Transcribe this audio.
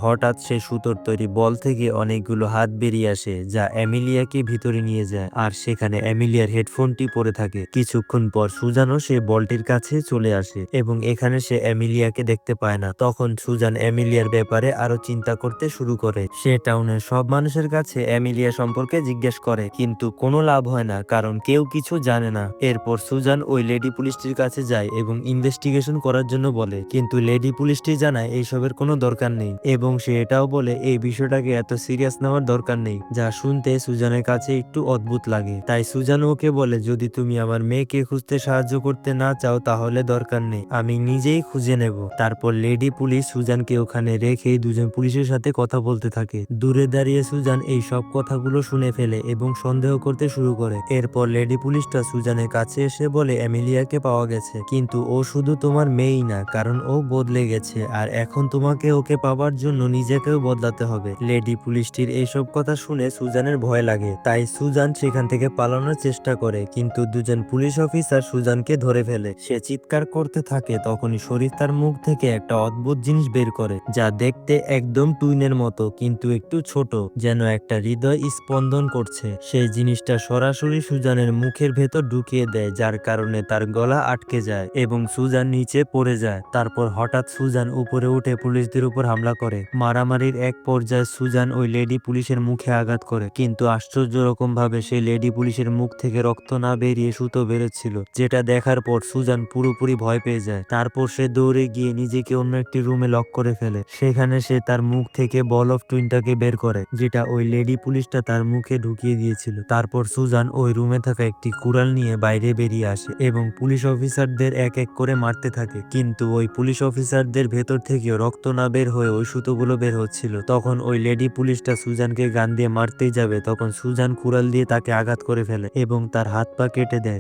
হঠাৎ সে সুতোর তৈরি বল থেকে অনেকগুলো হাত বেরিয়ে আসে যা এমিলিয়াকে ভিতরে নিয়ে যায় আর সেখানে এমিলিয়ার হেডফোনটি পরে থাকে। কিছুক্ষণ পর সুজানও সে বলটির কাছে চলে আসে এবং এখানে সে এমিলিয়াকে দেখতে পায় না। তখন সুজান এমিলিয়ার ব্যাপারে আরো চিন্তা করতে শুরু করে। সে টাউনের সব মানুষের কাছে এমিলিয়া সম্পর্কে জিজ্ঞেস করে কিন্তু কোনো লাভ হয় না, কারণ কেউ কিছু জানে না। এরপর সুজান ওই লেডি পুলিশটির কাছে যায় এবং ইনভেস্টিগেশন করার জন্য বলে, কিন্তু লেডি পুলিশটি জানায় এইসবের কোনো দরকার নেই এবং সে এটাও বলে এই বিষয়টাকে এত সিরিয়াস নেওয়ার দরকার নেই, যা শুনতে সুজানের কাছে একটু অদ্ভুত লাগে। তাই সুজান ওকে বলে, যদি তুমি আমার মেয়েকে খুঁজতে সাহায্য করতে না চাও তাহলে দরকার নেই, আমি নিজেই খুঁজে নেব। তারপর লেডি পুলিশ সুজানকে ওখানে রেখে দুজন পুলিশের সাথে কথা বলতে থাকে। দূরে দাঁড়িয়ে সুজান এই সব কথাগুলো শুনে ফেলে এবং সন্দেহ করতে শুরু করে। এরপর লেডি পুলিশটা সুজানের কাছে এসে বলে এমিলিয়াকে পাওয়া গেছে, কিন্তু ও শুধু তোমার মেয়েই না, কারণ ও বদলে গেছে আর এখন তোমাকে ওকে পাওয়ার জন্য নিজেকেও বদলাতে হবে। লেডি পুলিশটির এইসব কথা শুনে সুজানের ভয় লাগে, তাই সুজান সেখান থেকে পালানোর চেষ্টা করে, কিন্তু দুজন পুলিশ অফিসার সুজানকে ধরে ফেলে। সে চিৎকার করতে থাকে, তখনই শরীর তার মুখ থেকে একটা অদ্ভুত জিনিস বের করে যা দেখতে একদম টুইনের মতো কিন্তু একটু ছোট, যেন একটা হৃদয় স্পন্দন করছে। সেই জিনিসটা সরাসরি সুজানের মুখের ভেতর ঢুকিয়ে দেয়, যার কারণে তার গলা আটকে যায় এবং সুজান নিচে পড়ে যায়। তারপর হঠাৎ সুজান উপরে উঠে পুলিশদের উপর হামলা করে। মারামারির এক পর্যায়ে সুজান ওই লেডি পুলিশের মুখে আঘাত করে, কিন্তু আশ্চর্য রকম ভাবে সেই লেডি পুলিশের মুখ থেকে রক্ত না বেরিয়ে সুতো বেরোচ্ছিল, যেটা দেখার পর সুজান পুরোপুরি ভয় পেয়ে যায়। তারপর সে দৌড়ে গিয়ে নিজেকে অন্য একটি রুমে লক করে ফেলে। সেখানে সে তার মুখ থেকে বল অফ টুইনটাকে বের করে, যেটা ওই লেডি পুলিশটা তার মুখে ঢুকিয়ে দিয়েছিল। তারপর সুজান ওই রুমে থাকা একটি কুড়াল নিয়ে বাইরে বেরিয়ে আসে এবং পুলিশ অফিসারদের এক এক করে মারতে থাকে, কিন্তু ওই পুলিশ অফিসারদের ভেতর থেকেও রক্ত না বের হয়ে ওই সুতোগুলো বের হচ্ছিল। তখন ওই লেডি পুলিশটা সুজানকে গান দিয়ে মারতেই যাবে, তখন সুজান কুড়াল দিয়ে তাকে আঘাত করে ফেলে এবং তার হাত পা কেটে দেয়।